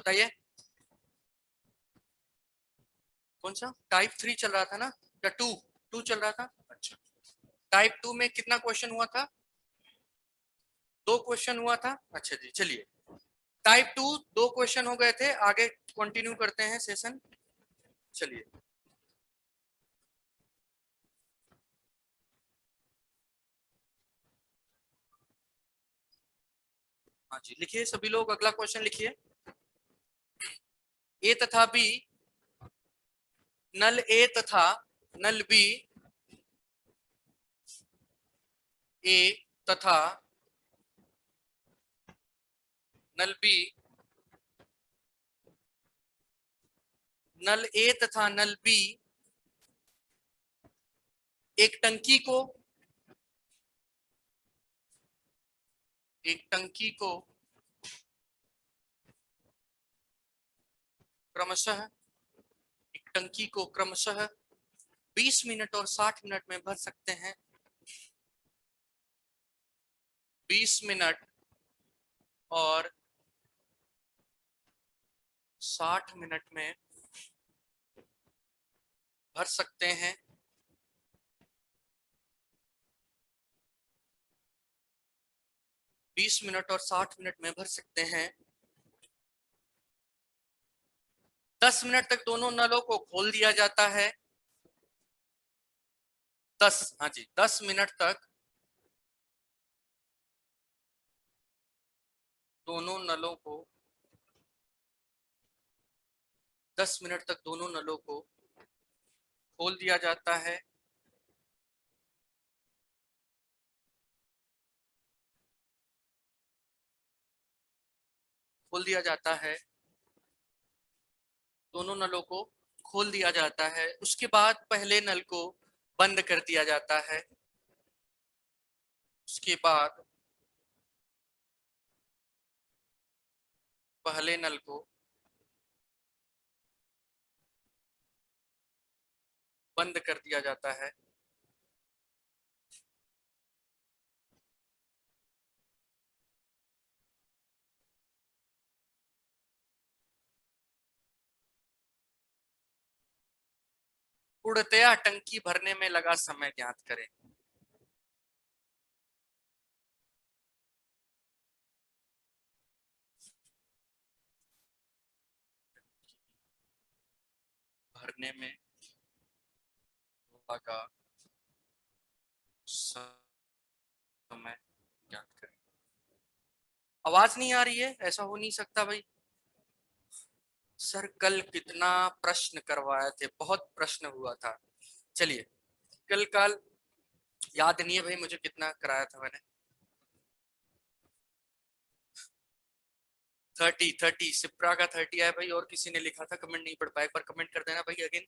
बताइए कौन सा टाइप 3 चल रहा था ना या टू चल रहा था? अच्छा, टाइप 2 में कितना क्वेश्चन हुआ था? 2 क्वेश्चन हुआ था। अच्छा जी, चलिए टाइप 2 2 क्वेश्चन हो गए थे, आगे कंटिन्यू करते हैं सेशन। चलिए हाँ जी, लिखिए सभी लोग, अगला क्वेश्चन लिखिए। ए तथा बी, नल ए तथा नल बी, ए तथा नल बी, नल ए तथा नल बी एक टंकी को, एक टंकी को क्रमशः, एक टंकी को क्रमशः 20 मिनट और 60 मिनट में भर सकते हैं। 20 मिनट और 60 मिनट में भर सकते हैं। 20 मिनट और 60 मिनट में भर सकते हैं। 10 मिनट तक दोनों नलों को खोल दिया जाता है। 10, हाँ जी, 10 मिनट तक दोनों नलों को, 10 मिनट तक दोनों नलों को खोल दिया जाता है। खोल दिया जाता है, दोनों नलों को खोल दिया जाता है। उसके बाद पहले नल को बंद कर दिया जाता है। उसके बाद पहले नल को बंद कर दिया जाता है। पूर्णतया टंकी भरने में लगा समय ज्ञात करें। भरने में लगा समय ज्ञात करें। आवाज नहीं आ रही है? ऐसा हो नहीं सकता भाई। सर कल कितना प्रश्न करवाए थे, बहुत प्रश्न हुआ था। चलिए कल याद नहीं है भाई मुझे कितना कराया था मैंने। 30 सिप्रा का 30 है भाई, और किसी ने लिखा था, कमेंट नहीं पढ़ पाया, एक बार कमेंट कर देना भाई अगेन।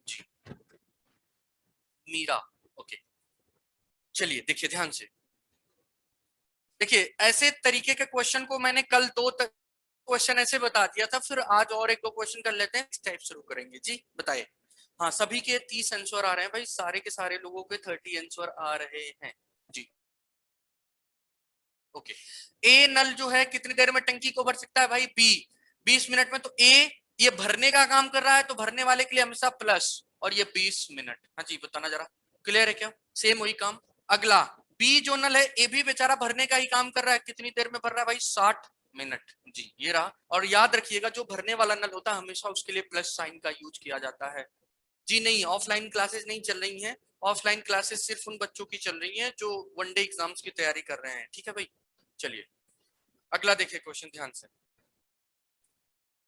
जी, मीरा, ओके। चलिए देखिए ध्यान से, देखिए ऐसे तरीके के क्वेश्चन को मैंने कल दो क्वेश्चन ऐसे बता दिया था, फिर आज और एक दो क्वेश्चन कर लेते हैं, इस टाइप शुरू करेंगे। जी बताइए। हाँ सभी के 30 आंसर आ रहे हैं भाई, सारे के सारे लोगों के 30 आंसर आ रहे हैं। जी ओके। ए नल जो है कितनी देर में टंकी को भर सकता है भाई? बी 20 मिनट में। तो ए ये भरने का काम कर रहा है, तो भरने वाले के लिए हमेशा प्लस, और ये 20 मिनट। हाँ जी बताना जरा, क्लियर है क्या? सेम वही काम। अगला बी जो नल है, ए भी बेचारा भरने का ही काम कर रहा है, कितनी देर में भर रहा है भाई? 60 मिनट। जी ये रहा। और याद रखिएगा जो भरने वाला नल होता है हमेशा उसके लिए प्लस साइन का यूज किया जाता है। जी नहीं, ऑफलाइन क्लासेस नहीं चल रही हैं। ऑफलाइन क्लासेस सिर्फ उन बच्चों की चल रही हैं जो वनडे एग्जाम्स की तैयारी कर रहे हैं, ठीक है भाई। चलिए अगला देखिए क्वेश्चन ध्यान से।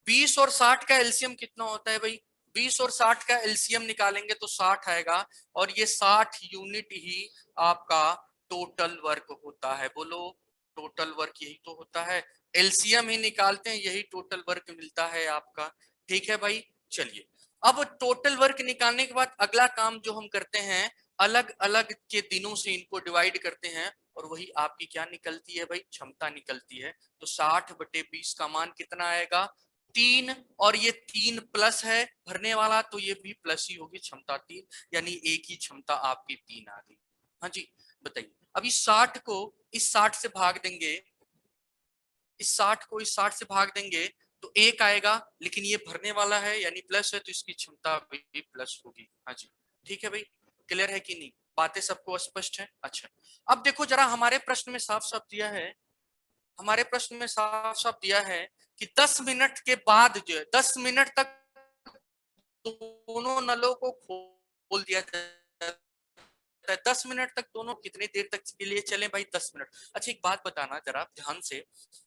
20 और 60 का एलसीएम कितना होता है भाई? 20 और 60 का एलसीएम निकालेंगे तो 60 आएगा, और ये 60 यूनिट ही आपका टोटल वर्क होता है। बोलो, टोटल वर्क यही तो होता है। एलसीएम ही निकालते हैं, यही टोटल वर्क मिलता है आपका। ठीक है भाई। चलिए अब टोटल वर्क निकालने के बाद अगला काम जो हम करते हैं, अलग अलग के दिनों से इनको डिवाइड करते हैं, और वही आपकी क्या निकलती है भाई? क्षमता निकलती है। तो 60/20 का मान कितना आएगा? 3। और ये 3 प्लस है भरने वाला, तो ये भी प्लस ही होगी, क्षमता 3, यानी एक ही क्षमता आपकी 3 आ गई। हाँ जी बताइए। अभी 60 को इस 60 से भाग देंगे, इस 60 को इस 60 से भाग देंगे तो 1 आएगा, लेकिन ये भरने वाला है यानी प्लस है तो इसकी क्षमता भी प्लस होगी। हाँ जी ठीक है भाई, क्लियर है कि नहीं, बातें सबको स्पष्ट है। अच्छा अब देखो जरा, हमारे प्रश्न में साफ साफ दिया है, हमारे प्रश्न में साफ साफ दिया है कि 10 मिनट के बाद जो है 10 मिनट तक दोनों नलों को खोल दिया जाता है। 10 मिनट तक दोनों कितनी देर तक के लिए चले भाई? 10 मिनट। अच्छा एक बात बताना जरा ध्यान से,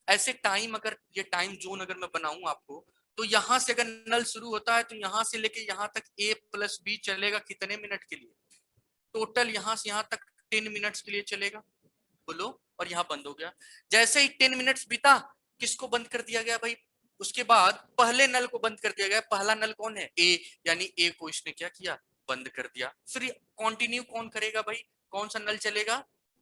ऐसे टाइम, अगर ये टाइम जोन अगर मैं बनाऊं आपको, तो यहां से अगर नल शुरू होता है तो यहां से लेके यहां तक a प्लस बी चलेगा कितने मिनट के लिए? टोटल यहां से यहां तक 10 मिनट्स के लिए चलेगा, बोलो। और यहाँ बंद हो गया। जैसे ही 10 मिनट्स बीता, किसको बंद कर दिया गया भाई? उसके बाद पहले नल को बंद कर दिया गया। पहला नल कौन है? ए, यानी ए को इसने क्या किया? बंद कर दिया। फिर कंटिन्यू कौन करेगा भाई? कौन सा नल चलेगा?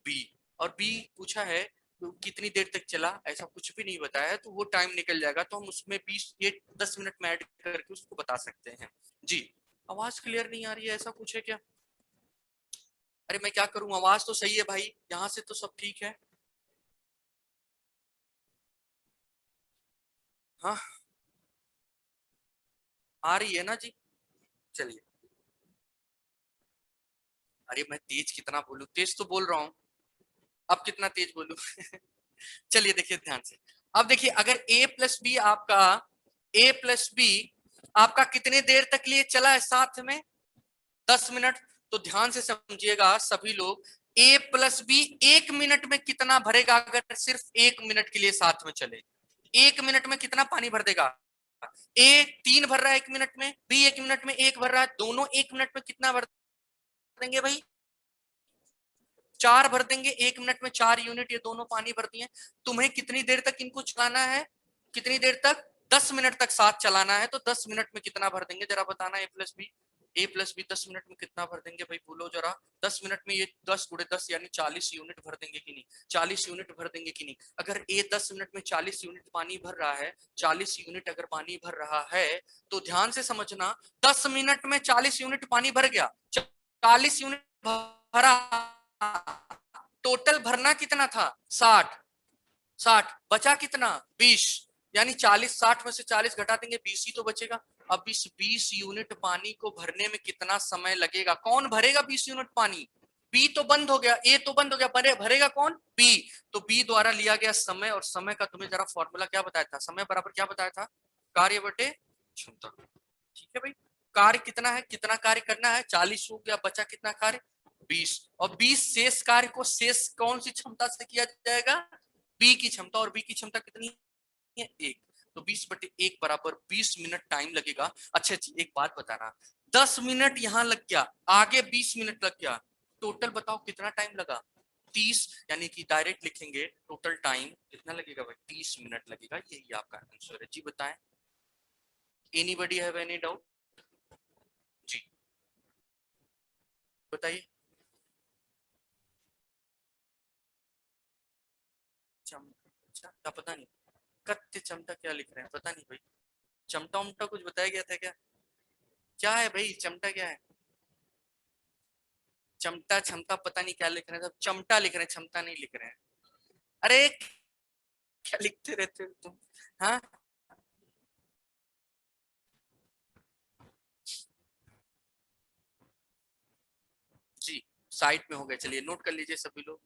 बी। और बी पूछा है तो कितनी देर तक चला, ऐसा कुछ भी नहीं बताया है, तो वो टाइम निकल जाएगा, तो हम उसमें 20 ये 10 मिनट में ऐड करके उसको बता सकते हैं। जी आवाज क्लियर नहीं आ रही है, ऐसा कुछ है क्या? अरे मैं क्या करूं, आवाज तो सही है भाई, यहाँ से तो सब ठीक है। हाँ आ रही है ना जी? चलिए। अरे मैं तेज कितना बोलूं, तेज तो बोल रहा हूँ, अब कितना तेज बोलूं? चलिए देखिए ध्यान से। अब देखिए अगर a प्लस बी आपका, a प्लस बी आपका कितने देर तक लिए चला है साथ में? 10 मिनट। तो ध्यान से समझिएगा सभी लोग, a प्लस बी 1 मिनट में कितना भरेगा अगर सिर्फ 1 मिनट के लिए साथ में चले? 1 मिनट में कितना पानी भर देगा? ए 3 भर रहा है 1 मिनट में, बी 1 मिनट में 1 भर रहा है, दोनों 1 मिनट में कितना भर देंगे भाई? 4 भर देंगे। 1 मिनट में 4 यूनिट ये दोनों पानी भर दिए। तुम्हें कितनी देर तक इनको चलाना है? कितनी देर तक? 10 मिनट तक साथ चलाना है, तो 10 मिनट में कितना भर देंगे जरा बताना। ए प्लस बी 10 मिनट में कितना भर देंगे भाई, बोलो जरा। 10 मिनट में ये 10 × 10 यानी 40 यूनिट भर देंगे कि नहीं? 40 यूनिट भर देंगे कि नहीं? अगर ए 10 मिनट में 40 यूनिट पानी भर रहा है, 40 यूनिट अगर पानी भर रहा है, तो ध्यान से समझना, 10 मिनट में 40 यूनिट पानी भर गया, 40 यूनिट भरा, टोटल भरना कितना था? 60। 60 बचा कितना? 20। यानी 40, 60 में से 40 घटा देंगे, 20 ही तो बचेगा। अब इस 20 यूनिट पानी को भरने में कितना समय लगेगा? कौन भरेगा 20 यूनिट पानी? बी तो बंद हो गया, ए तो बंद हो गया, भरेगा कौन? बी। तो बी द्वारा लिया गया समय, और समय का तुम्हें जरा फॉर्मूला क्या बताया था? समय बराबर क्या बताया था? कार्य बटे क्षमता। ठीक है भाई, कार्य कितना है, कितना कार्य करना है? 40 हो गया, बचा कितना कार्य? 20। और 20 शेष कार्य को शेष कौन सी क्षमता से किया जाएगा? बी की क्षमता। और बी की क्षमता कितनी है? 1। तो 20/1 बराबर 20 मिनट टाइम लगेगा। अच्छा जी एक बात बताना, 10 मिनट यहां लग गया, आगे 20 मिनट लग गया, टोटल बताओ कितना टाइम लगा? 30। यानी कि डायरेक्ट लिखेंगे टोटल टाइम कितना लगेगा भाई? 30 मिनट लगेगा। यही आपका आंसर है जी। बताएं, एनीबॉडी हैव एनी डाउट? जी बताइए। चमचा का पता नहीं, कत्ते चमटा क्या लिख रहे हैं पता नहीं भाई। चमटा उमटा कुछ बताया गया था क्या? क्या है भाई चमटा क्या है? चमटा क्षमता पता नहीं क्या लिख रहे हैं, सब चमटा लिख रहे हैं, क्षमता नहीं लिख रहे हैं। अरे क्या लिखते रहते हो तुम? हाँ जी साइड में हो गए, चलिए नोट कर लीजिए सभी लोग।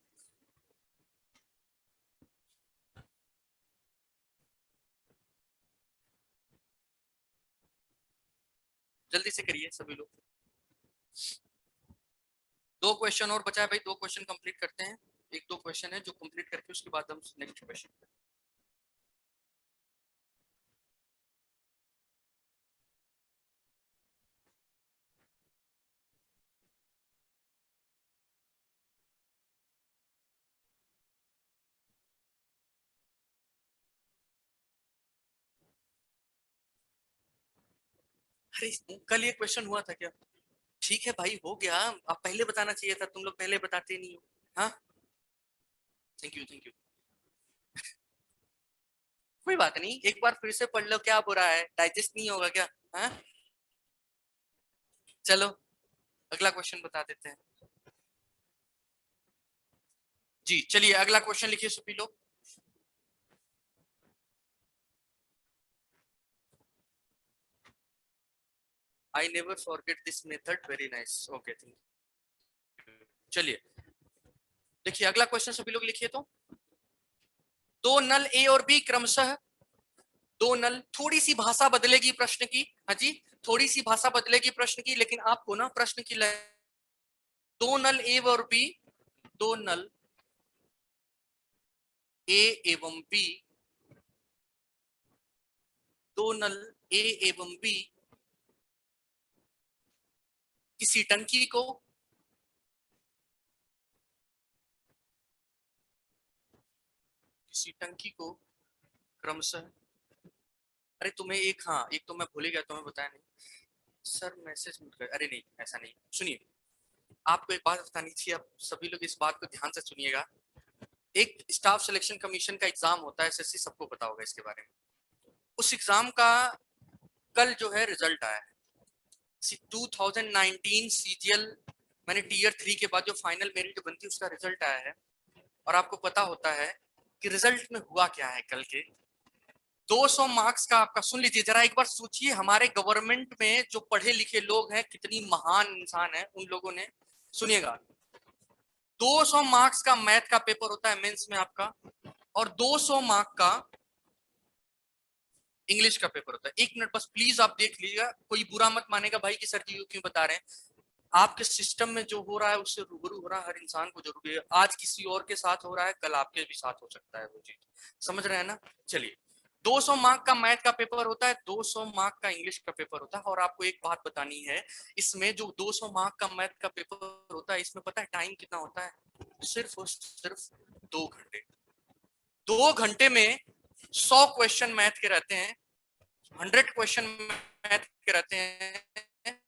जल्दी से करिए सभी लोग। 2 क्वेश्चन और बचा है भाई, 2 क्वेश्चन कंप्लीट करते हैं। 1-2 क्वेश्चन है जो कंप्लीट करके उसके बाद हम नेक्स्ट क्वेश्चन। अरे कल ये क्वेश्चन हुआ था क्या? ठीक है भाई हो गया, आप पहले बताना चाहिए था, तुम लोग पहले बताते नहीं हो। हाँ थैंक यू थैंक यू। कोई बात नहीं, एक बार फिर से पढ़ लो, क्या बुरा है, डाइजेस्ट नहीं होगा क्या? हाँ चलो अगला क्वेश्चन बता देते हैं। जी चलिए अगला क्वेश्चन लिखिए सभी लोग। I never forget this method, very nice, okay. चलिए देखिए अगला क्वेश्चन सभी लोग लिखिए तो। दो नल ए और बी क्रमशः, दो नल, थोड़ी सी भाषा बदलेगी प्रश्न की, हाँ जी, थोड़ी सी भाषा बदलेगी प्रश्न की, लेकिन आपको ना प्रश्न की दो नल ए और बी, दो नल ए एवं बी, दो नल ए एवं बी किसी टंकी को, किसी टंकी को क्रमशः, अरे तुम्हें एक, हाँ एक तो मैं भूल ही गया, तुम्हें बताया नहीं सर, मैसेज मत कर, अरे नहीं ऐसा नहीं, सुनिए आपको एक बात बतानी थी, अब सभी लोग इस बात को ध्यान से सुनिएगा। एक स्टाफ सिलेक्शन कमीशन का एग्जाम होता है, एसएससी, सबको पता होगा इसके बारे में। उस एग्जाम का कल जो है रिजल्ट आया है, 2019 सीजीएल, मैंने टीयर 3 के बाद जो फाइनल मेरिट बनती है उसका रिजल्ट आया है। और आपको पता होता है कि रिजल्ट में हुआ क्या है कल के। 200 मार्क्स का आपका, सुन लीजिए जरा एक बार सोचिए, हमारे गवर्नमेंट में जो पढ़े लिखे लोग हैं, कितनी महान इंसान है उन लोगों ने, सुनिएगा 200 मार्क्स का मैथ का पेपर होता है मेंस में आपका, और 200 मार्क का इंग्लिश का पेपर होता है। एक मिनट बस प्लीज आप देख लीजिएगा, कोई बुरा मत मानेगा भाई कि सर जी क्यों बता रहे हैं। आपके सिस्टम में जो हो रहा है उससे रूबरू हो रहा है, हर इंसान को जरूरी है। आज किसी और के साथ हो रहा है, कल आपके भी साथ हो सकता है वो चीज, समझ रहे हैं ना। चलिए 200 मार्क का मैथ का पेपर होता है, 200 मार्क का इंग्लिश का पेपर होता है। और आपको एक बात बतानी है, इसमें जो 200 मार्क का मैथ का पेपर होता है, इसमें पता है टाइम कितना होता है? सिर्फ और सिर्फ 2 घंटे। 2 घंटे में 100 क्वेश्चन मैथ के रहते हैं, 100 क्वेश्चन मैथ के रहते हैं,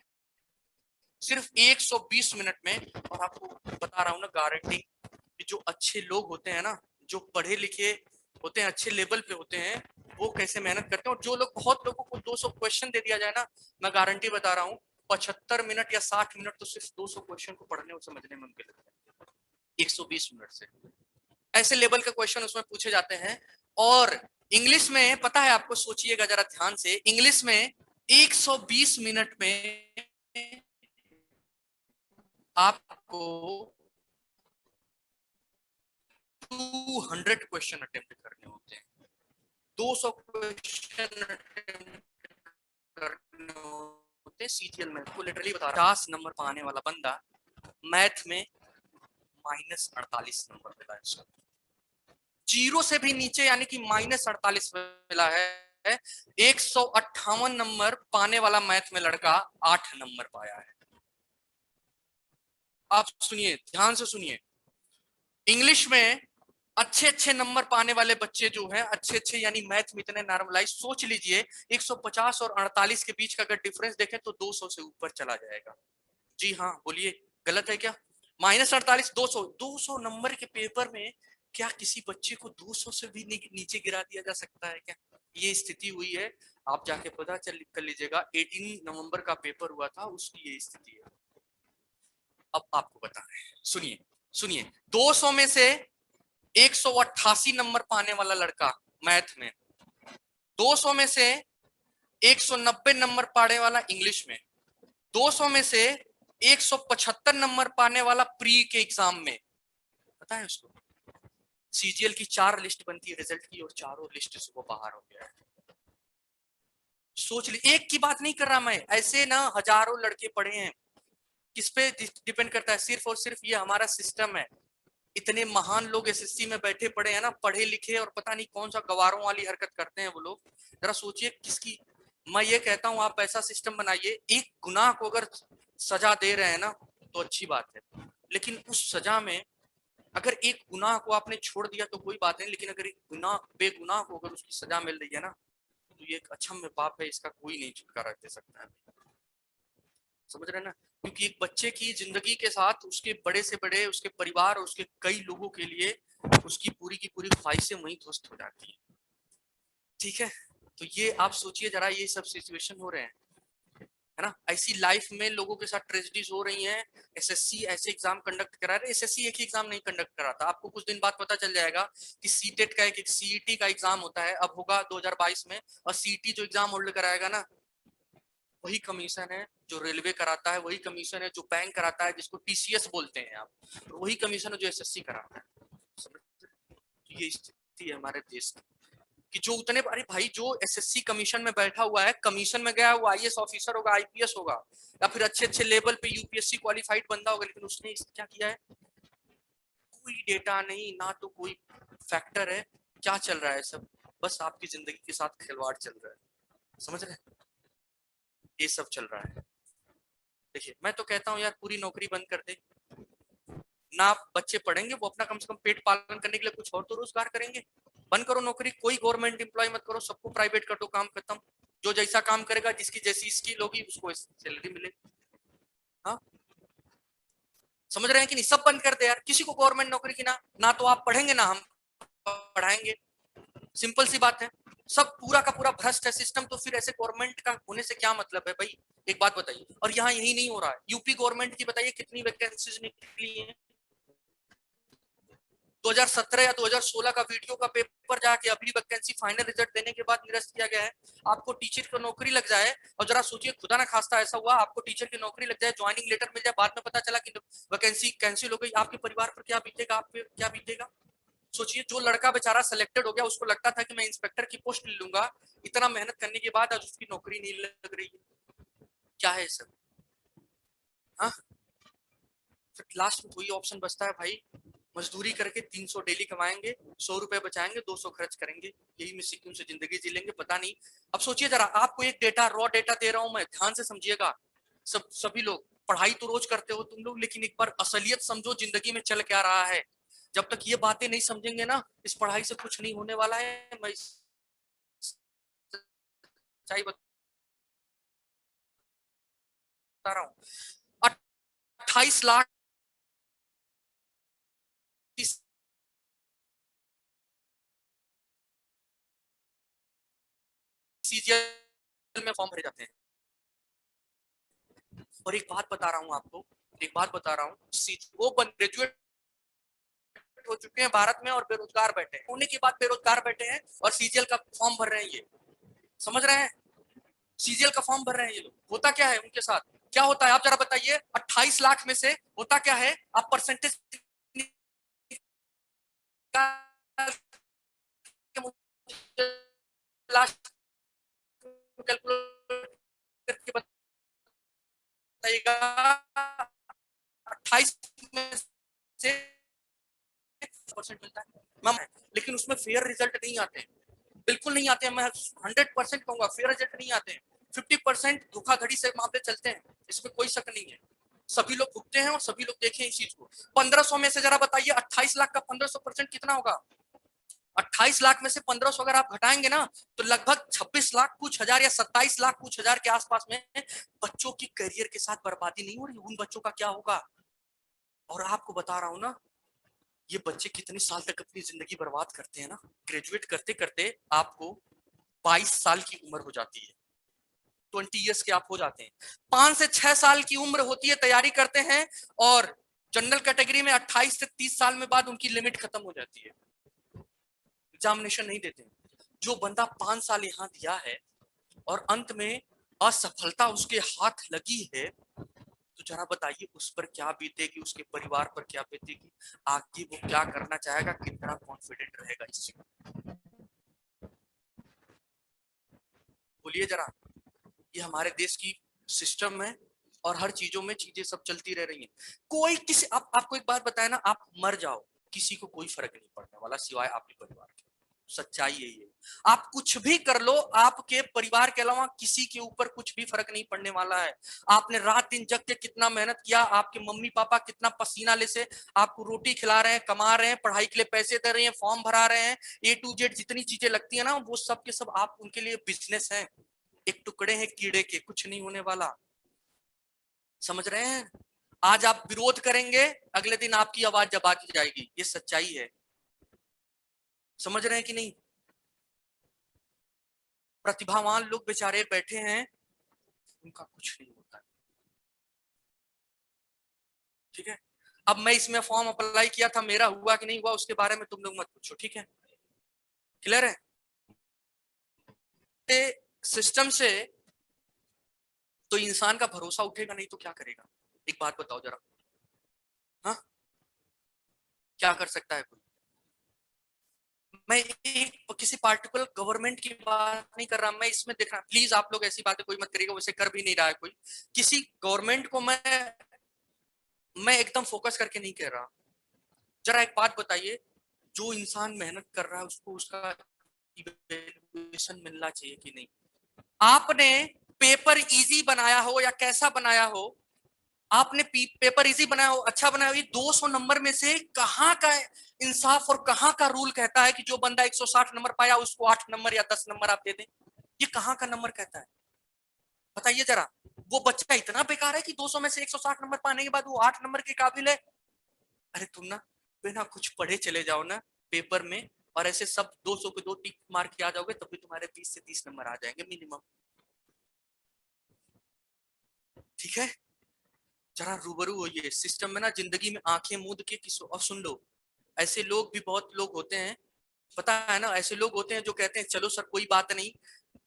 सिर्फ 120 मिनट में। और आपको बता रहा हूं ना गारंटी, कि जो अच्छे लोग होते हैं ना, जो पढ़े लिखे होते हैं, अच्छे लेवल पे होते हैं, वो कैसे मेहनत करते हैं। और जो लोग, बहुत लोगों को 200 क्वेश्चन दे दिया जाए ना, मैं गारंटी बता रहा हूँ 75 मिनट या 60 मिनट तो सिर्फ 200 क्वेश्चन को पढ़ने और समझने में उनके लगते हैं, 120 मिनट से। ऐसे लेवल के क्वेश्चन उसमें पूछे जाते हैं। और इंग्लिश में पता है आपको, सोचिएगा जरा ध्यान से, इंग्लिश में 120 मिनट में आपको 200 क्वेश्चन अटेम्प्ट करने होते हैं। 200 क्वेश्चन अटेम्प्ट करने होते हैं सीजीएल में, तो लिटरली बता रहा हूं, 50 नंबर पाने वाला बंदा मैथ में -48 नंबर मिला है उसको, जीरो से भी नीचे, यानी कि -48 मिला है। 158 नंबर पाने वाला मैथ में लड़का 8 नंबर पाया है। आप सुनिए, ध्यान से सुनिए, इंग्लिश में अच्छे अच्छे नंबर पाने वाले बच्चे जो हैं, अच्छे अच्छे यानी मैथ में इतने नॉर्मलाइज, सोच लीजिए 150 और 48 के बीच का अगर डिफरेंस देखें तो 200 से ऊपर चला जाएगा। जी हाँ बोलिए, गलत है क्या? -48, 200, 200 नंबर के पेपर में क्या किसी बच्चे को 200 से भी नीचे गिरा दिया जा सकता है क्या? ये स्थिति हुई है। आप जाके पता चल कर लीजिएगा, 18 नवंबर का पेपर हुआ था, उसकी ये स्थिति है। अब आपको बता रहे हैं, सुनिए सुनिए, 200 में से 188 नंबर पाने वाला लड़का मैथ में, 200 में से 190 नंबर पाने वाला इंग्लिश में, 200 में से 175 नंबर पाने वाला प्री के एग्जाम में। पता है उसको, सीजीएल की 4 लिस्ट बनती है रिजल्ट की, और चारों लिस्ट से वो बाहर हो गया है। सोच ली, एक की बात नहीं कर रहा मैं, ऐसे ना हजारों लड़के पढ़े हैं। किस पे डिपेंड करता है? सिर्फ और सिर्फ ये हमारा सिस्टम है। इतने महान लोग एसएससी में बैठे पड़े हैं ना, पढ़े लिखे, और पता नहीं कौन सा गवारों वाली हरकत करते हैं वो लोग। जरा सोचिए किसकी, मैं ये कहता हूं आप ऐसा सिस्टम बनाइए, एक गुनाह को अगर सजा दे रहे हैं ना तो अच्छी बात है, लेकिन उस सजा में अगर एक गुनाह को आपने छोड़ दिया तो कोई बात नहीं, लेकिन अगर एक गुनाह, बेगुनाह को अगर उसकी सजा मिल रही है ना, तो ये एक अक्षम्य पाप है, इसका कोई नहीं छुटकारा दे सकता है। समझ रहे हैं ना? क्योंकि एक बच्चे की जिंदगी के साथ उसके बड़े से बड़े, उसके परिवार और उसके कई लोगों के लिए उसकी पूरी की पूरी ख्वाहिशें वहीं ध्वस्त हो जाती है। ठीक है, तो ये आप सोचिए जरा, ये सब सिचुएशन हो रहे हैं। है ना। ऐसी लाइफ में लोगों के साथ ट्रेजेडीज हो रही हैं। एसएससी ऐसे एग्जाम कंडक्ट करा रहे, एसएससी एक ही एग्जाम नहीं कंडक्ट कराता, आपको कुछ दिन बाद पता चल जाएगा कि सीटेट का एक सीईटी का एग्जाम होता है, अब होगा 2022 में, और सीईटी जो एग्जाम होल्ड कराएगा ना, वही कमीशन है जो रेलवे कराता है, वही कमीशन है जो बैंक कराता है, जिसको टीसीएस बोलते हैं आप, वही कमीशन है जो एसएससी कराता है। ये स्थिति है हमारे देश की कि जो उतने, अरे भाई जो एसएससी कमीशन में बैठा हुआ है, कमीशन में गया वो आईएएस ऑफिसर होगा, आईपीएस होगा, या फिर अच्छे अच्छे लेवल पे यूपीएससी क्वालिफाइड बंदा होगा, लेकिन उसने क्या किया है, कोई डेटा नहीं, ना तो कोई फैक्टर है, क्या चल रहा है सब, बस आपकी जिंदगी के साथ खिलवाड़ चल रहा है, समझ रहे हैं, ये सब चल रहा है। देखिए मैं तो कहता हूँ यार पूरी नौकरी बंद कर दे, ना बच्चे पढ़ेंगे, वो अपना कम से कम पेट पालन करने के लिए कुछ और तो रोजगार करेंगे। बंद करो नौकरी, कोई गवर्नमेंट एम्प्लॉय मत करो, सबको प्राइवेट कर दो, काम खत्म। जो जैसा काम करेगा, जिसकी जैसी स्किल होगी, उसको सैलरी मिलेगी। हाँ, समझ रहे हैं कि नहीं, सब बंद कर दे यार, किसी को गवर्नमेंट नौकरी की ना तो आप पढ़ेंगे ना हम पढ़ाएंगे, सिंपल सी बात है। सब पूरा का पूरा भ्रष्ट है सिस्टम, तो फिर ऐसे गवर्नमेंट का होने से क्या मतलब है भाई, एक बात बताइए। और यहाँ यही नहीं हो रहा है, यूपी गवर्नमेंट की बताइए कितनी वैकेंसीज निकली है, 2017 या 2016 का वीडियो का पेपर जाके अभी वैकेंसी फाइनल रिजल्ट देने के बाद निरस्त किया गया है। आपको टीचर की नौकरी लग जाए, और जरा सोचिए खुदा ना खास्ता ऐसा हुआ आपको टीचर की नौकरी लग जाए, ज्वाइनिंग लेटर मिल जाए, बाद में पता चला कि वैकेंसी कैंसिल हो गई, आपके परिवार पर क्या बीतेगा, आप पे क्या बीतेगा। सोचिए जो लड़का बेचारा सिलेक्टेड हो गया, उसको लगता था कि मैं इंस्पेक्टर की पोस्ट ले लूंगा, इतना मेहनत करने के बाद आज उसकी नौकरी नहीं लग रही है, क्या है सब। हाँ, फिर लास्ट में वही ऑप्शन बचता है भाई, मजदूरी करके 300 डेली कमाएंगे, 100 रुपए बचाएंगे, 200 खर्च करेंगे, यही में सिक्किम से जिंदगी जी लेंगे, पता नहीं। अब सोचिए जरा, आपको एक डेटा, रॉ डेटा दे रहा हूं मैं, ध्यान से समझिएगा। सभी लोग पढ़ाई तो रोज करते हो तुम लोग, लेकिन एक बार असलियत समझो जिंदगी में चल क्या रहा है। जब तक ये बातें नहीं समझेंगे ना, इस पढ़ाई से कुछ नहीं होने वाला है। मैं सच्चाई बता रहा हूँ, 28 लाख सीजीएल में फॉर्म भरे जाते हैं। और एक बात बता रहा हूँ आपको, एक बात बता रहा हूँ, वो ग्रेजुएट हो चुके हैं भारत में और बेरोजगार बैठे हैं, होने के बाद बेरोजगार बैठे हैं और सीजीएल का फॉर्म भर रहे हैं, ये समझ रहे हैं, सीजीएल का फॉर्म भर रहे हैं ये लोग। होता क्या है उनके साथ, क्या होता है आप जरा बताइए, 28 लाख में से होता क्या है, आप परसेंटेज लास्ट कैलकुलेट करके बताइएगा, 28 में से परसेंट मिलता है, लेकिन उसमें फेयर रिजल्ट नहीं आते, बिल्कुल नहीं आते हैं, मैं 100% कहूंगा फेयर रिजल्ट नहीं आते हैं। 50% धोखाधड़ी से मामले चलते हैं, इसमें कोई शक नहीं है, सभी लोग भुगते हैं और सभी लोग देखें इस चीज को। 1500 में से जरा बताइए 28 लाख का 1500% कितना होगा, 28 लाख में से 1500 अगर आप घटाएंगे ना, तो लगभग 26 लाख कुछ हजार या 27 लाख कुछ हजार के आसपास में बच्चों की करियर के साथ बर्बादी नहीं हो रही, उन बच्चों का क्या होगा। और आपको बता रहा हूं ना, ये बच्चे कितने साल तक अपनी जिंदगी बर्बाद करते हैं ना, ग्रेजुएट करते करते आपको 22 साल की उम्र हो जाती है, 20 ईयर्स के आप हो जाते हैं, 5 से 6 साल की उम्र होती है, तैयारी करते हैं, और जनरल कैटेगरी में 28 से 30 साल में बाद उनकी लिमिट खत्म हो जाती है, एग्जामिनेशन नहीं देते। जो बंदा 5 साल यहाँ दिया है और अंत में असफलता उसके हाथ लगी है, तो जरा बताइए उस पर क्या बीतेगी, उसके परिवार पर क्या बीतेगी, आगे वो क्या करना चाहेगा, कितना कॉन्फिडेंट रहेगा इस चीज। बोलिए जरा, ये हमारे देश की सिस्टम है, और हर चीजों में चीजें सब चलती रह रही हैं। कोई किसी आपको एक बात बताए ना, आप मर जाओ किसी को कोई फर्क नहीं पड़ने वाला सिवाय आपके परिवार के, सच्चाई यही है। आप कुछ भी कर लो, आपके परिवार के अलावा किसी के ऊपर कुछ भी फर्क नहीं पड़ने वाला है। आपने रात दिन जग के कितना मेहनत किया, आपके मम्मी पापा कितना पसीना ले से आपको रोटी खिला रहे हैं, कमा रहे हैं, पढ़ाई के लिए पैसे दे रहे हैं, फॉर्म भरा रहे हैं, A to Z जितनी चीजें लगती है ना, वो सब के सब आप उनके लिए बिजनेस है, एक टुकड़े हैं कीड़े के, कुछ नहीं होने वाला, समझ रहे हैं। आज आप विरोध करेंगे, अगले दिन आपकी आवाज दबा दी जाएगी, ये सच्चाई है, समझ रहे हैं कि नहीं। प्रतिभावान लोग बेचारे बैठे हैं, उनका कुछ नहीं होता। ठीक है, अब मैं इसमें फॉर्म अप्लाई किया था, मेरा हुआ कि नहीं हुआ उसके बारे में तुम लोग मत पूछो, ठीक है, क्लियर है। सिस्टम से तो इंसान का भरोसा उठेगा नहीं तो क्या करेगा, एक बात बताओ जरा। हाँ, क्या कर सकता है कोई। मैं एक किसी पार्टिकुलर गवर्नमेंट की बात नहीं कर रहा, मैं इसमें देख रहा, प्लीज आप लोग ऐसी बातें कोई मत करिएगा, वैसे कर भी नहीं रहा है कोई, किसी गवर्नमेंट को मैं एकदम फोकस करके नहीं कह रहा। जरा एक बात बताइए, जो इंसान मेहनत कर रहा है उसको उसका इवैल्यूएशन मिलना चाहिए कि नहीं। आपने पेपर इजी बनाया हो या कैसा बनाया हो, आपने पेपर इजी बनाया हो, अच्छा बनाया हो, ये 200 नंबर में से कहां का इंसाफ और कहां का रूल कहता है कि जो बंदा 160 नंबर पाया उसको 8 नंबर या 10 नंबर आप दे दें। ये कहां का नंबर कहता है, बताइए जरा। वो बच्चा इतना बेकार है कि 200 में से 160 नंबर पाने के बाद वो 8 नंबर के काबिल है। अरे तुम ना बिना कुछ पढ़े चले जाओ ना पेपर में, और ऐसे सब 200 के 2 टिक मार्क के आ जाओगे, तब भी तुम्हारे 20 से 30 नंबर आ जाएंगे मिनिमम। ठीक है, जरा रूबरू होइए सिस्टम में ना, जिंदगी में आंखें मूंद के किस और सुन लो। ऐसे लोग भी बहुत लोग होते हैं, पता है ना, ऐसे लोग होते हैं जो कहते हैं चलो सर कोई बात नहीं,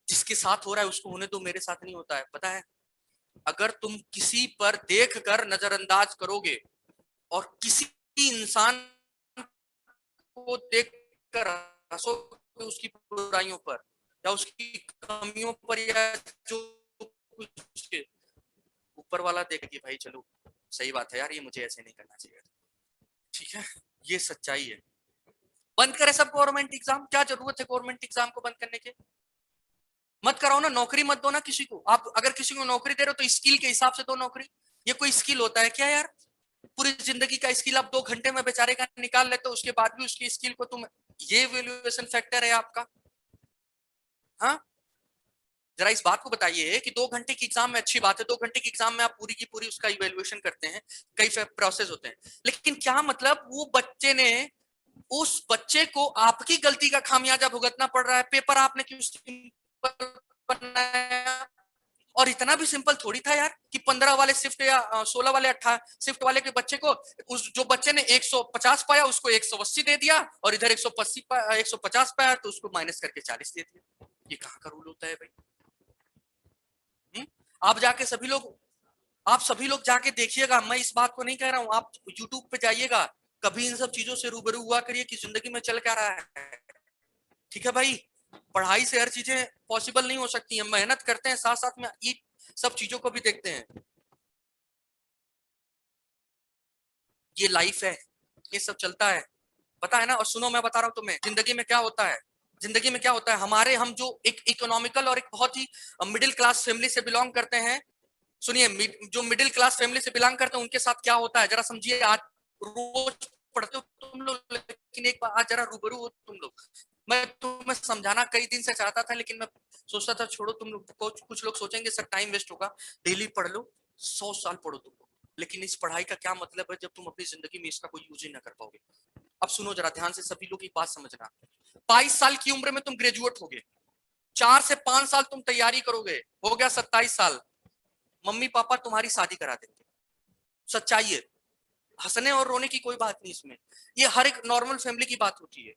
जिसके साथ हो रहा है उसको होने दो, मेरे साथ नहीं होता है। पता है, अगर तुम किसी पर देख कर नजरअंदाज करोगे और किसी इंसान को देख कर हंसोगे उसकी बुराइयों पर या उसकी कमियों पर, या जो कुछ ऊपर वाला देखेगी भाई चलो सही बात है यार, ये मुझे ऐसे नहीं करना चाहिए। ठीक है, ये सच्चाई है। बंद करे सब गवर्नमेंट एग्जाम, क्या जरूरत है गवर्नमेंट एग्जाम को बंद करने के। मत कराओ ना, नौकरी मत दो ना किसी को। आप अगर किसी को नौकरी दे रहे हो तो स्किल के हिसाब से दो नौकरी। ये कोई स्किल होता है क्या यार, पूरी जिंदगी का स्किल आप 2 घंटे में बेचारे का निकाल लेते हो, उसके बाद भी उसकी स्किल को तुम, ये वैल्यूएशन फैक्टर है आपका। हाँ, जरा इस बात को बताइए कि 2 घंटे की एग्जाम में अच्छी बात है, 2 घंटे की एग्जाम में आप पूरी की पूरी उसका इवेल्युएशन करते हैं, कई प्रोसेस होते हैं, लेकिन क्या मतलब वो बच्चे ने, उस बच्चे को आपकी गलती का खामियाजा भुगतना पड़ रहा है। पेपर आपने क्यों सिंपल बनाया, और इतना भी सिंपल थोड़ी था यार कि 15 वाले शिफ्ट या 16 वाले 18 शिफ्ट वाले के बच्चे को, उस जो बच्चे ने 150 पाया उसको 180 दे दिया, और इधर 150 पाया तो उसको माइनस करके 40 दे दिया। ये कहाँ का रूल होता है भाई। आप जाके सभी लोग, आप सभी लोग जाके देखिएगा, मैं इस बात को नहीं कह रहा हूं, आप यूट्यूब पे जाइएगा, कभी इन सब चीजों से रूबरू हुआ करिए कि जिंदगी में चल क्या रहा है। ठीक है भाई, पढ़ाई से हर चीजें पॉसिबल नहीं हो सकती है, मेहनत करते हैं साथ साथ में ये सब चीजों को भी देखते हैं। ये लाइफ है, ये सब चलता है, पता है ना। और सुनो मैं बता रहा हूँ तुम्हें, जिंदगी में क्या होता है, जिंदगी में क्या होता है, हमारे हम जो एक इकोनॉमिकल और एक बहुत ही मिडिल क्लास फैमिली से बिलोंग करते हैं, सुनिए, जो मिडिल क्लास फैमिली से बिलोंग करते हैं उनके साथ क्या होता है जरा समझिए। आज रोज पढ़ते हो तुम लोग, लेकिन एक बार आज जरा रूबरू हो तुम लोग। मैं तुम्हें समझाना कई दिन से चाहता था, लेकिन मैं सोचता था छोड़ो, तुम लोग कुछ लोग सोचेंगे सर टाइम वेस्ट होगा, डेली पढ़ लो, 100 साल पढ़ो तुम लोग, लेकिन इस पढ़ाई का क्या मतलब है जब तुम अपनी जिंदगी में इसका कोई यूज ही ना कर पाओगे। अब सुनो जरा ध्यान से, सभी लोग एक बात समझना, 22 साल की उम्र में तुम ग्रेजुएट होगे, 4 से 5 साल तुम तैयारी करोगे, हो गया 27 साल, मम्मी पापा तुम्हारी शादी करा देंगे। सच्चाई है, हंसने और रोने की कोई बात नहीं इसमें, ये हर एक नॉर्मल फैमिली की बात होती है।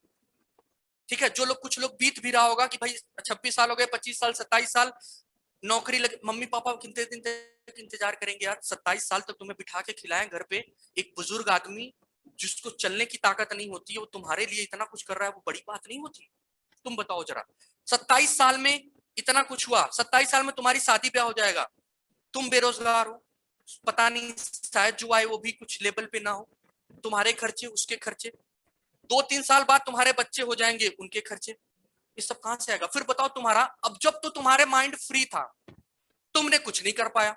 ठीक है, जो लोग, कुछ लोग बीत भी रहा होगा कि भाई 26 साल हो गए, 25 साल, 27 साल नौकरी लगे, मम्मी पापा कितने दिन तक इंतजार करेंगे यार, 27 साल तक तुम्हें बिठा के खिलाएं घर पे, एक बुजुर्ग आदमी जिसको चलने की ताकत नहीं होती है, वो तुम्हारे लिए इतना कुछ कर रहा है, वो बड़ी बात नहीं होती। तुम बताओ जरा, 27 साल में इतना कुछ हुआ, 27 साल में तुम्हारी शादी ब्याह हो जाएगा, तुम बेरोजगार हो, पता नहीं शायद जो आए वो भी कुछ लेवल पे ना हो, तुम्हारे खर्चे उसके खर्चे, 2-3 साल बाद तुम्हारे बच्चे हो जाएंगे उनके खर्चे, ये सब कहां से आएगा फिर बताओ तुम्हारा। अब जब तो तुम्हारे माइंड फ्री था, तुमने कुछ नहीं कर पाया,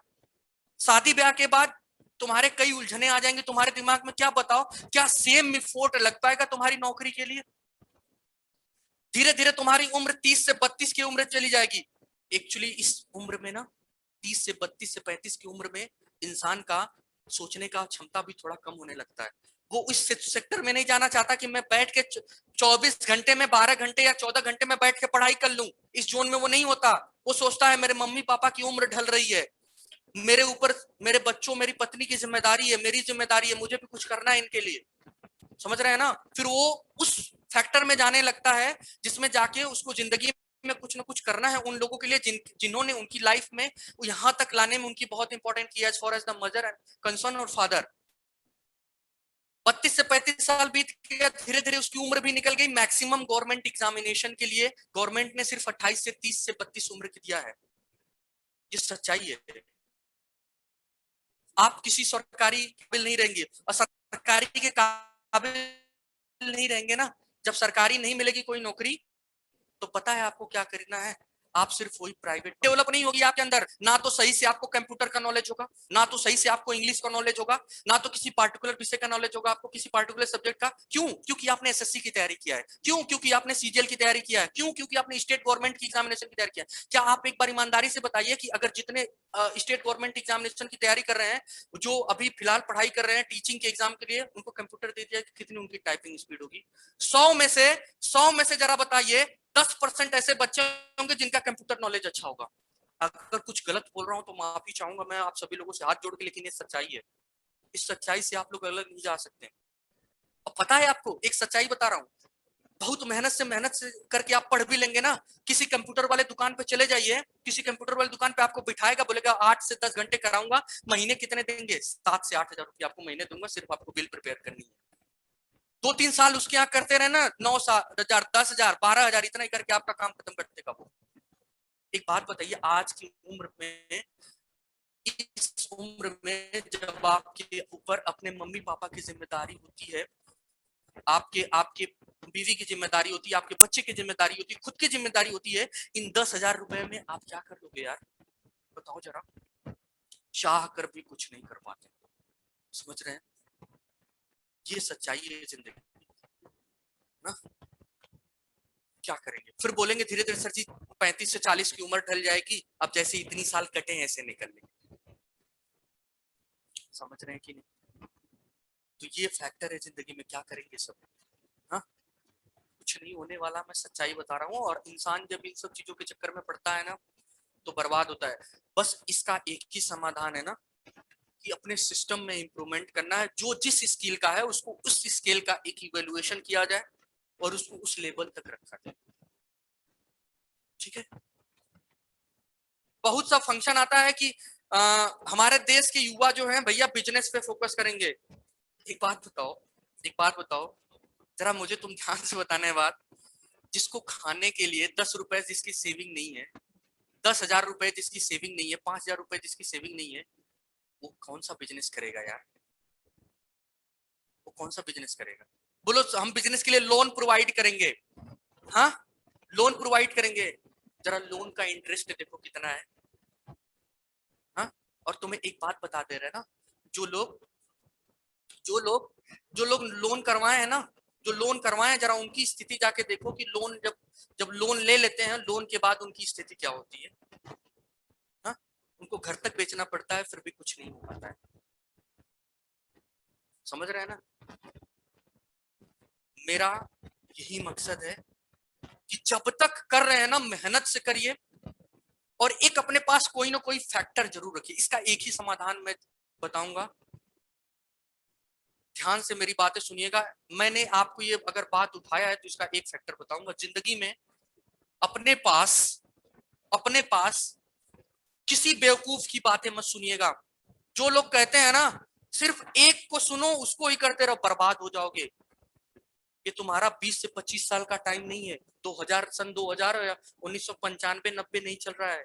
शादी ब्याह के बाद तुम्हारे कई उलझने आ जाएंगे तुम्हारे दिमाग में, क्या बताओ, क्या सेम एफर्ट लग पाएगा तुम्हारी नौकरी के लिए। धीरे धीरे तुम्हारी उम्र 30 से 32 की उम्र चली जाएगी। एक्चुअली इस उम्र में ना, 30 से 32 से 35 की उम्र में इंसान का सोचने का क्षमता भी थोड़ा कम होने लगता है। वो इस सेक्टर में नहीं जाना चाहता कि मैं बैठ के 24 घंटे में 12 घंटे या 14 घंटे में बैठ के पढ़ाई कर लूं, इस जोन में वो नहीं होता। वो सोचता है मेरे मम्मी पापा की उम्र ढल रही है, मेरे ऊपर, मेरे बच्चों, मेरी पत्नी की जिम्मेदारी है, मेरी जिम्मेदारी है, मुझे भी कुछ करना है इनके लिए। समझ रहे हैं ना? फिर वो उस फैक्टर में जाने लगता है जिसमें जाके उसको जिंदगी में कुछ ना कुछ करना है उन लोगों के लिए जिन्होंने उनकी लाइफ में यहां तक लाने में उनकी बहुत इंपॉर्टेंट किया, as far as the mother and concern और फादर। 32 से 35 साल बीत गया, धीरे धीरे उसकी उम्र भी निकल गई। मैक्सिमम गवर्नमेंट एग्जामिनेशन के लिए गवर्नमेंट ने सिर्फ 28 से 30 से 32 उम्र की दिया है। ये सच्चाई है। आप किसी सरकारी काबिल नहीं रहेंगे, और सरकारी के काबिल नहीं रहेंगे ना, जब सरकारी नहीं मिलेगी कोई नौकरी, तो पता है आपको क्या करना है? आप सिर्फ वही प्राइवेट डेवलप नहीं होगी आपके अंदर, ना तो सही से आपको कंप्यूटर का नॉलेज होगा, ना तो सही से आपको इंग्लिश का नॉलेज होगा, ना तो किसी पार्टिकुलर विषय का नॉलेज होगा आपको, किसी पार्टिकुलर सब्जेक्ट का। क्यों? क्योंकि आपने एसएससी की तैयारी किया है। क्यों? क्योंकि आपने सीजीएल की तैयारी किया है। क्यों? क्योंकि आपने स्टेट गवर्नमेंट की एग्जामिनेशन की तैयारी किया है। क्या आप एक बार ईमानदारी से बताइए कि अगर जितने स्टेट गवर्नमेंट एग्जामिनेशन की तैयारी कर रहे हैं, जो अभी फिलहाल पढ़ाई कर रहे हैं टीचिंग के एग्जाम के लिए, उनको कंप्यूटर दे दिया, कितनी उनकी टाइपिंग स्पीड होगी? 100 में से जरा बताइए 10% ऐसे बच्चे होंगे जिनका कंप्यूटर नॉलेज अच्छा होगा। अगर कुछ गलत बोल रहा हूं तो माफी चाहूंगा मैं आप सभी लोगों से हाथ जोड़ के, लेकिन ये सच्चाई है। इस सच्चाई से आप लोग अलग नहीं जा सकते। अब पता है आपको, एक सच्चाई बता रहा हूँ, बहुत मेहनत से करके आप पढ़ भी लेंगे ना, किसी कंप्यूटर वाले दुकान पे चले जाइए, किसी कंप्यूटर वाले दुकान पे आपको बिठाएगा, बोलेगा 8 से 10 घंटे कराऊंगा, महीने कितने देंगे? 7 से 8 हजार रुपये आपको महीने दूंगा, सिर्फ आपको बिल प्रिपेयर करनी है। 2-3 साल उसके यहाँ करते रहे ना, 9,000, 10,000, 12,000, इतना ही करके आपका काम खत्म कर देगा वो। एक बात बताइए, आज की उम्र में, इस उम्र में जब आपके ऊपर अपने मम्मी पापा की जिम्मेदारी होती है, आपके आपके बीवी की जिम्मेदारी होती है, आपके बच्चे की जिम्मेदारी होती है, खुद की जिम्मेदारी होती है, इन 10,000 रुपए में आप क्या कर लोगे यार? बताओ जरा। चाह कर भी कुछ नहीं कर पाते। समझ रहे हैं? ये सच्चाई है जिंदगी ना। क्या करेंगे? फिर बोलेंगे धीरे धीरे सर जी 35 से 40 की उम्र ढल जाएगी, अब जैसे इतनी साल कटे हैं ऐसे निकल लेंगे। समझ रहे हैं कि नहीं? तो ये फैक्टर है जिंदगी में, क्या करेंगे सब। हाँ, कुछ नहीं होने वाला, मैं सच्चाई बता रहा हूँ। और इंसान जब इन सब चीजों के चक्कर में पड़ता है ना, तो बर्बाद होता है। बस इसका एक ही समाधान है ना, कि अपने सिस्टम में इंप्रूवमेंट करना है। जो जिस स्किल का है उसको उस स्किल का एक इवेल्युएशन किया जाए और उसको उस लेवल तक रखा जाए। ठीक है? बहुत सा फंक्शन आता है कि हमारे देश के युवा जो हैं भैया बिजनेस पे फोकस करेंगे। एक बात बताओ, एक बात बताओ, जरा मुझे तुम ध्यान से बताना है बात। जिसको खाने के लिए 10 रुपए जिसकी सेविंग नहीं है, 10,000 रुपए जिसकी सेविंग नहीं है, 5,000 रुपए जिसकी सेविंग नहीं है, वो कौन सा बिजनेस करेगा यार? वो कौन सा बिजनेस करेगा? बोलो, हम बिजनेस के लिए लोन प्रोवाइड करेंगे। हाँ, लोन प्रोवाइड करेंगे। जरा लोन का इंटरेस्ट देखो कितना है। हाँ, और तुम्हें एक बात बता दे रहे हैं ना, जो लोग जो लोग जो लोग लोन करवाए हैं ना, जो लोन करवाए हैं, जरा उनकी स्थिति जाके देखो कि लोन जब जब लोन ले लेते हैं, लोन के बाद उनकी स्थिति क्या होती है। हाँ, उनको घर तक बेचना पड़ता है, फिर भी कुछ नहीं हो पाता है। समझ रहे हैं ना? मेरा यही मकसद है कि जब तक कर रहे हैं ना, मेहनत से करिए, और एक अपने पास कोई ना कोई फैक्टर जरूर रखिए। इसका एक ही समाधान मैं बताऊंगा, ध्यान से मेरी बातें सुनिएगा। मैंने आपको ये अगर बात उठाया है तो इसका एक फैक्टर बताऊंगा। जिंदगी में अपने पास अपने पास किसी बेवकूफ की बातें मत सुनिएगा। जो लोग कहते हैं ना सिर्फ एक को सुनो, उसको ही करते रहो, बर्बाद हो जाओगे। ये तुम्हारा 20 से 25 साल का टाइम नहीं है। 2000, सन 2000 या 1995-90 नहीं चल रहा है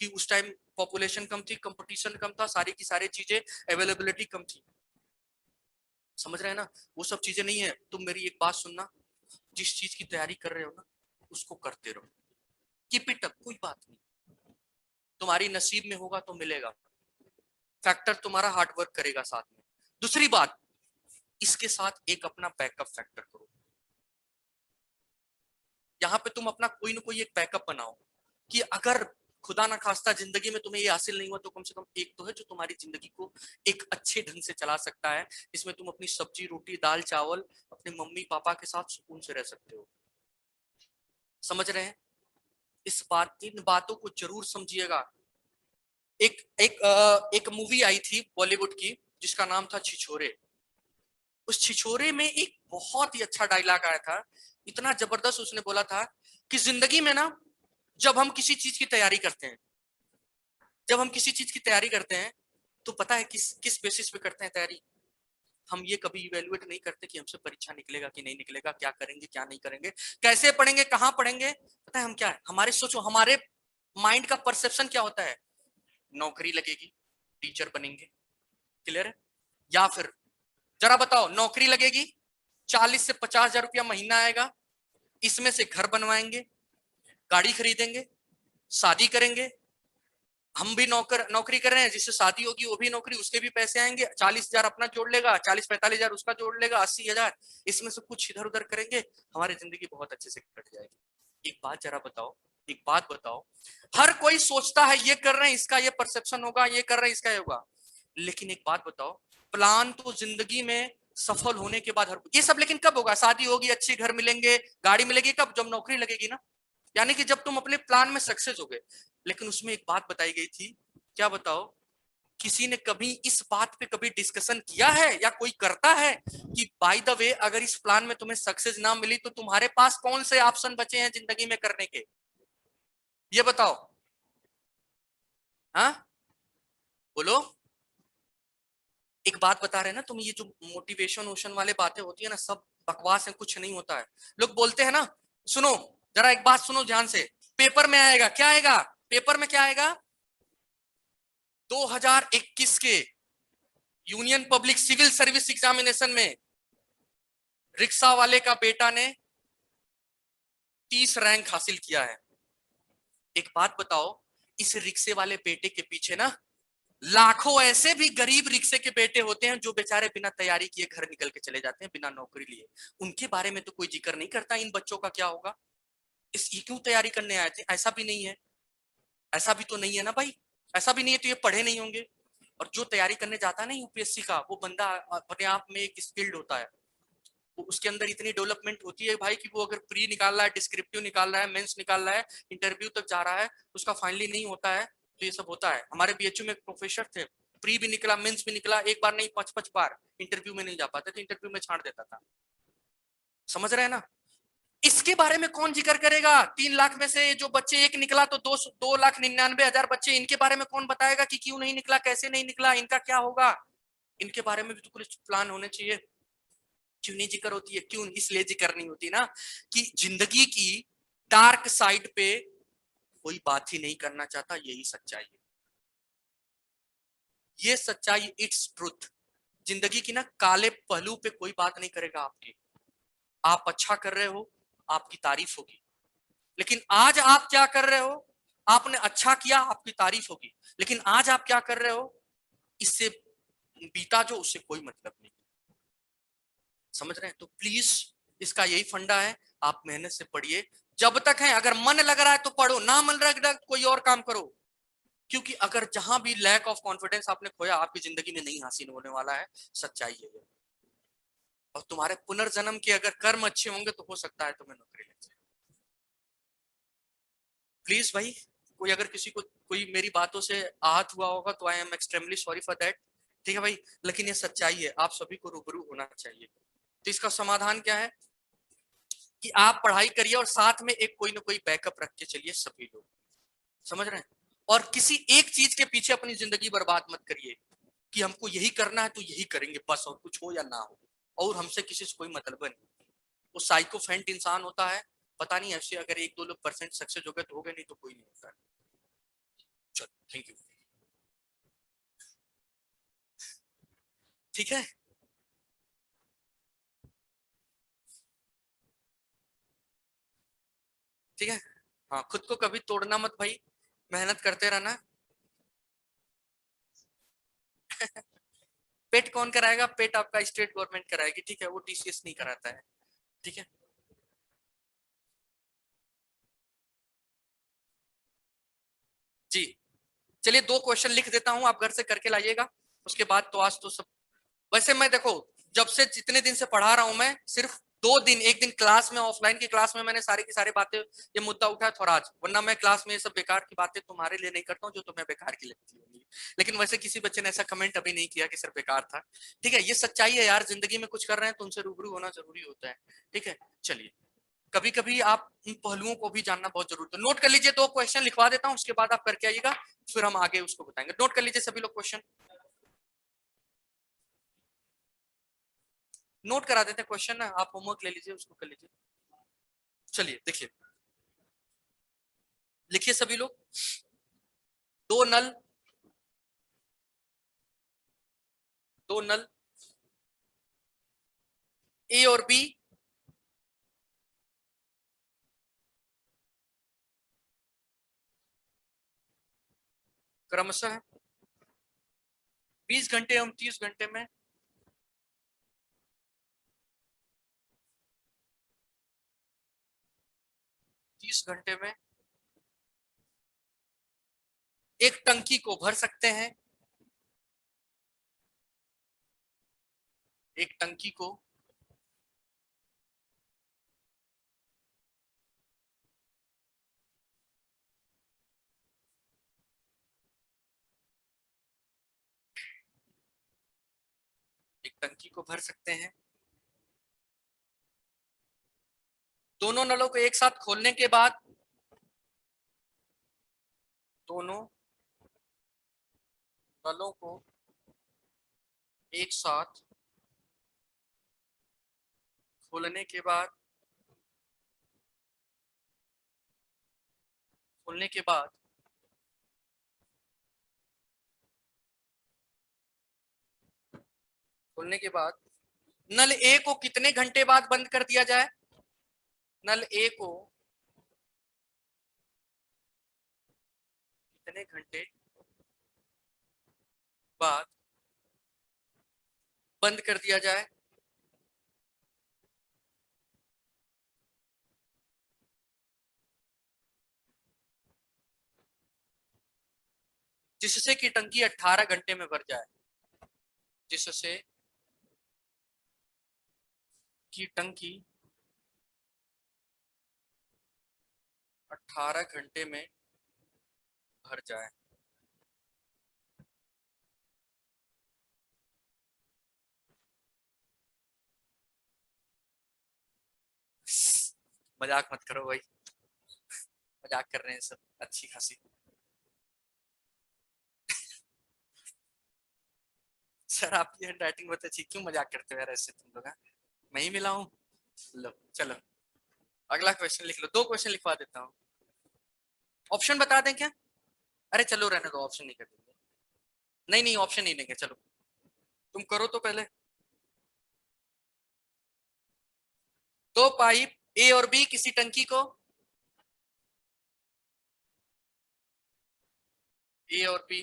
कि उस टाइम पॉपुलेशन कम थी, कंपटीशन कम था, सारी की सारी चीजें, अवेलेबिलिटी कम थी। समझ रहे हैं ना? वो सब चीजें नहीं है। तुम मेरी एक बात सुनना, जिस चीज की तैयारी कर रहे हो ना, उसको करते रहो, कीप इट अप, कोई बात नहीं। तुम्हारी नसीब में होगा तो मिलेगा। फैक्टर तुम्हारा हार्डवर्क करेगा साथ में। दूसरी बात, इसके साथ एक अपना बैकअप फैक्टर करो। यहाँ पे तुम अपना कोई ना कोई एक बैकअप बनाओ, कि अगर खुदा ना खास्ता जिंदगी में तुम्हें ये हासिल नहीं हुआ, तो कम से कम एक तो है जो तुम्हारी जिंदगी को एक अच्छे ढंग से चला सकता है, इसमें तुम अपनी सब्जी रोटी दाल चावल अपने मम्मी पापा के साथ सुकून से रह सकते हो। समझ रहे हैं? इन बातों को जरूर समझिएगा। एक मूवी आई थी बॉलीवुड की जिसका नाम था छिछोरे। उस छिछोरे में एक बहुत ही अच्छा डायलॉग आया था, इतना जबरदस्त उसने बोला था कि जिंदगी में ना जब हम किसी चीज की तैयारी करते हैं, जब हम किसी चीज की तैयारी करते हैं तो पता है किस किस बेसिस पे करते हैं तैयारी। हम ये कभी इवेल्युएट नहीं करते कि हमसे परीक्षा निकलेगा कि नहीं निकलेगा, क्या करेंगे क्या नहीं करेंगे, कैसे पढ़ेंगे कहाँ पढ़ेंगे। पता है हम क्या है, हमारे सोचो हमारे माइंड का परसेप्शन क्या होता है, नौकरी लगेगी, टीचर बनेंगे, क्लियर है, या फिर जरा बताओ नौकरी लगेगी, 40 से 50 हजार रुपया महीना आएगा, इसमें से घर बनवाएंगे, गाड़ी खरीदेंगे, शादी करेंगे। हम भी नौकरी कर रहे हैं, जिससे शादी होगी वो भी नौकरी, उसके भी पैसे आएंगे, 40 हजार अपना जोड़ लेगा, 40-45 हजार उसका जोड़ लेगा, 80 हजार, इसमें से कुछ इधर उधर करेंगे, हमारी जिंदगी बहुत अच्छे से कट जाएगी। एक बात जरा बताओ, एक बात बताओ, हर कोई सोचता है ये कर रहे हैं इसका ये परसेप्शन होगा, ये कर रहे हैं इसका ये होगा, लेकिन एक बात बताओ, प्लान तो जिंदगी में सफल होने के बाद हर ये सब, लेकिन कब होगा, शादी होगी, अच्छे घर मिलेंगे, गाड़ी मिलेगी, कब, जब नौकरी लगेगी ना, यानी कि जब तुम अपने प्लान में सक्सेस हो गए। लेकिन उसमें एक बात बताई गई थी, क्या बताओ, किसी ने कभी इस बात पे कभी डिस्कशन किया है या कोई करता है कि बाय द वे अगर इस प्लान में तुम्हें सक्सेस ना मिली तो तुम्हारे पास कौन से ऑप्शन बचे हैं जिंदगी में करने के, ये बताओ। हाँ बोलो। एक बात बता रहे हैं ना तुम, ये जो मोटिवेशन ओशन वाले बातें होती है ना, सब बकवास है, कुछ नहीं होता है। लोग बोलते हैं ना, सुनो जरा एक बात सुनो ध्यान से, पेपर में आएगा, क्या आएगा पेपर में, क्या आएगा, 2021 के Union Public Civil Service Examination में रिक्शा वाले का बेटा ने 30 रैंक हासिल किया है। एक बात बताओ, इस रिक्शे वाले बेटे के पीछे ना लाखों ऐसे भी गरीब रिक्शे के बेटे होते हैं जो बेचारे बिना तैयारी किए घर निकल के चले जाते हैं, बिना नौकरी लिए। उनके बारे में तो कोई जिक्र नहीं करता, इन बच्चों का क्या होगा, इस ये क्यों तैयारी करने आए थे, ऐसा भी नहीं है, ऐसा भी तो नहीं है ना भाई, ऐसा भी नहीं है तो ये पढ़े नहीं होंगे। और जो तैयारी करने जाता है ना यूपीएससी का, वो बंदा अपने आप में एक स्किल्ड होता है, वो उसके अंदर इतनी डेवलपमेंट होती है भाई कि वो अगर प्री निकाल रहा है, डिस्क्रिप्टिव निकाल रहा है, मेंस निकाल रहा है, इंटरव्यू तक जा रहा है, उसका फाइनली नहीं होता है, तो ये सब होता है। हमारे बीएचयू में एक प्रोफेसर थे, प्री भी निकला मेंस भी निकला, एक बार नहीं 5-5 बार इंटरव्यू में नहीं जा पाते थे, इंटरव्यू में छाड़ देता था। समझ रहे हैं ना, इसके बारे में कौन जिक्र करेगा, 3 लाख में से जो बच्चे एक निकला तो 2,99,000 बच्चे, इनके बारे में कौन बताएगा कि क्यों नहीं निकला, कैसे नहीं निकला, इनका क्या होगा, इनके बारे में भी तो कुछ प्लान होने चाहिए। क्यों नहीं जिक्र होती है, क्यों इसलिए जिक्र नहीं होती ना कि जिंदगी की डार्क साइड पे कोई बात ही नहीं करना चाहता, यही सच्चाई है, ये सच्चाई, इट्स ट्रुथ। जिंदगी की ना काले पहलू पे कोई बात नहीं करेगा आपकी, आप अच्छा कर रहे हो आपकी तारीफ होगी, लेकिन आज आप क्या कर रहे हो, आपने अच्छा किया आपकी तारीफ होगी, लेकिन आज आप क्या कर रहे हो इससे बीता जो उससे कोई मतलब नहीं। समझ रहे हैं, तो प्लीज इसका यही फंडा है, आप मेहनत से पढ़िए जब तक है, अगर मन लग रहा है तो पढ़ो, ना मन लग रहा है तो कोई और काम करो, क्योंकि अगर जहां भी लैक ऑफ कॉन्फिडेंस आपने खोया आपकी जिंदगी में नहीं हासिल होने वाला है, सच्चाई है ये। और तुम्हारे पुनर्जन्म के अगर कर्म अच्छे होंगे तो हो सकता है तुम्हें नौकरी लग जाए। प्लीज भाई, कोई अगर किसी को कोई मेरी बातों से आहत हुआ होगा तो I am extremely sorry for that, ठीक है भाई, लेकिन ये सच्चाई है, आप सभी को रूबरू होना चाहिए। तो इसका समाधान क्या है कि आप पढ़ाई करिए और साथ में एक कोई ना कोई बैकअप रख के चलिए सभी लोग। समझ रहे हैं, और किसी एक चीज के पीछे अपनी जिंदगी बर्बाद मत करिए कि हमको यही करना है तो यही करेंगे बस, और कुछ हो या ना हो, और हमसे किसी से कोई मतलब नहीं। वो साइकोफेंट इंसान होता है, पता नहीं ऐसे अगर 1-2% सक्सेस हो गए तो हो गए, नहीं तो कोई नहीं होता है। चलो थैंक यू, ठीक है। ठीक है, हाँ खुद को कभी तोड़ना मत भाई, मेहनत करते रहना। पेट कौन कराएगा, पेट आपका स्टेट गवर्नमेंट कराएगी, ठीक है, वो टीसीएस नहीं कराता है, ठीक है। जी, चलिए 2 क्वेश्चन लिख देता हूं, आप घर से करके लाइएगा, उसके बाद तो आज तो सब। वैसे मैं देखो जब से जितने दिन से पढ़ा रहा हूं मैं सिर्फ 2 दिन, एक दिन क्लास में, ऑफलाइन की क्लास में मैंने सारी की सारी बातें, ये मुद्दा उठाया थोड़ा आज, वरना मैं क्लास में ये सब बेकार की बातें तुम्हारे लिए नहीं करता हूँ जो तुम्हें बेकार की लगती होंगी। लेकिन वैसे किसी बच्चे ने ऐसा कमेंट अभी नहीं किया कि सर बेकार था। ठीक है, ये सच्चाई है यार, जिंदगी में कुछ कर रहे हैं तो उनसे रूबरू होना जरूरी होता है। ठीक है, चलिए, कभी कभी आप इन पहलुओं को भी जानना बहुत जरूरी है। नोट कर लीजिए, 2 क्वेश्चन लिखवा देता हूँ, उसके बाद आप करके आइएगा, फिर हम आगे उसको बताएंगे। नोट कर लीजिए सभी लोग क्वेश्चन, नोट करा देते हैं क्वेश्चन ना, आप होमवर्क ले लीजिए, उसको कर लीजिए। चलिए देखिए, लिखिए सभी लोग। दो नल, दो नल ए और बी क्रमशः 20 घंटे एवं 30 घंटे में 30 घंटे में एक टंकी को भर सकते हैं, एक टंकी को एक टंकी को भर सकते हैं। दोनों नलों को एक साथ खोलने के बाद, दोनों नलों को एक साथ खोलने के बाद, खोलने के बाद खोलने के बाद नल ए को कितने घंटे बाद बंद कर दिया जाए? नल ए को कितने घंटे बाद बंद कर दिया जाए? जिससे कि टंकी 18 घंटे में भर जाए, जिससे कि टंकी 18 घंटे में भर जाए। मजाक मत करो भाई, मजाक कर रहे हैं सब अच्छी खासी। सर आपकी हैंड राइटिंग बहुत अच्छी, क्यों मजाक करते हो यार ऐसे तुम लोग? हाँ? मैं ही मिला हूँ। लो चलो, अगला क्वेश्चन लिख लो, 2 क्वेश्चन लिखवा देता हूँ। ऑप्शन बता दें क्या? अरे चलो रहने दो, ऑप्शन नहीं कर देंगे। नहीं नहीं, ऑप्शन नहीं लेंगे, चलो तुम करो तो पहले। दो पाइप ए और बी किसी टंकी को, ए और बी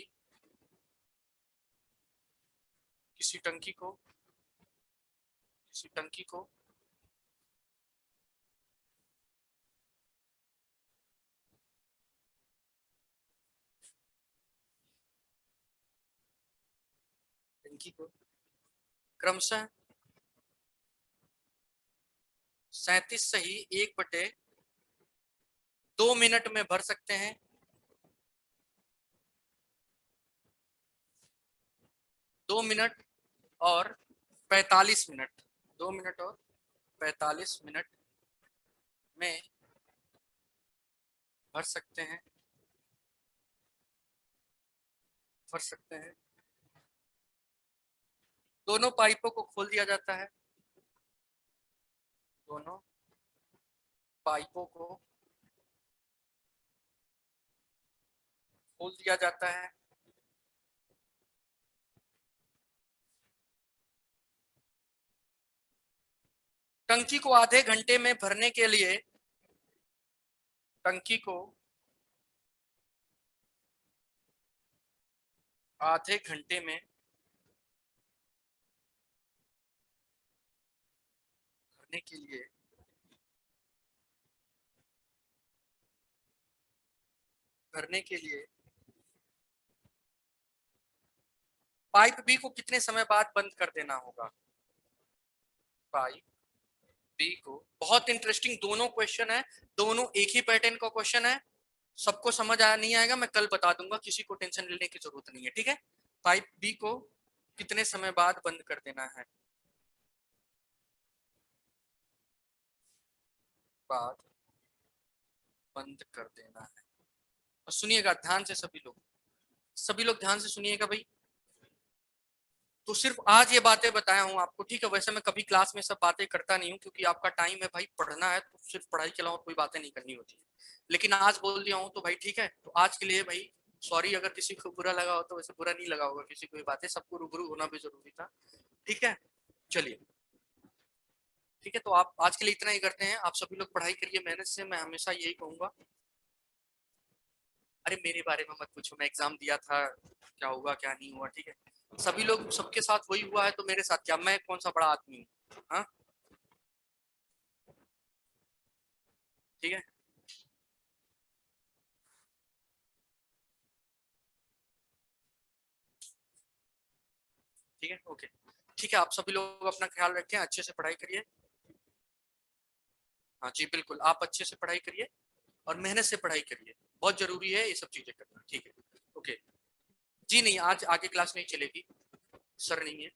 किसी टंकी को, किसी टंकी को टंकी को क्रमशः 37 सही 1/2 मिनट में भर सकते हैं। 2 मिनट और 45 मिनट, 2 मिनट और 45 मिनट में भर सकते हैं, भर सकते हैं। दोनों पाइपों को खोल दिया जाता है, दोनों पाइपों को खोल दिया जाता है। टंकी को आधे घंटे में भरने के लिए, टंकी को आधे घंटे में भरने के लिए भरने के लिए पाइप बी को कितने समय बाद बंद कर देना होगा? पाइप बी को। बहुत इंटरेस्टिंग दोनों क्वेश्चन है, दोनों एक ही पैटर्न का क्वेश्चन है। सबको समझ आया नहीं आएगा मैं कल बता दूंगा, किसी को टेंशन लेने की जरूरत नहीं है, ठीक है। पाइप बी को कितने समय बाद बंद कर देना है, बाद बंद कर देना है। और सुनिएगा ध्यान से सभी लोग ध्यान से सुनिएगा भाई। तो सिर्फ आज ये बातें बताया हूँ आपको, ठीक है। वैसे मैं कभी क्लास में सब बातें करता नहीं हूँ, क्योंकि आपका टाइम है भाई, पढ़ना है तो सिर्फ पढ़ाई के अलावा कोई बातें नहीं करनी होती है। लेकिन आज बोल दिया हूँ तो भाई ठीक है, तो आज के लिए भाई सॉरी अगर किसी को बुरा लगा हो, तो वैसे बुरा नहीं लगा होगा किसी को, ये बातें सबको रूबरू होना भी जरूरी था, ठीक है। चलिए ठीक है, तो आप आज के लिए इतना ही करते हैं। आप सभी लोग पढ़ाई करिए मेहनत से, मैं हमेशा यही कहूंगा। अरे मेरे बारे में मत पूछो, मैं एग्जाम दिया था, क्या हुआ क्या नहीं हुआ, ठीक है। सभी लोग सबके साथ वही हुआ है, तो मेरे साथ क्या, मैं कौन सा बड़ा आदमी हूँ, हाँ, ठीक है। ठीक है, ओके, ठीक है। आप सभी लोग अपना ख्याल रखें, अच्छे से पढ़ाई करिए। हाँ जी बिल्कुल, आप अच्छे से पढ़ाई करिए और मेहनत से पढ़ाई करिए, बहुत जरूरी है ये सब चीजें करना, ठीक है। ओके। जी नहीं, आज आगे क्लास नहीं चलेगी, सर नहीं है।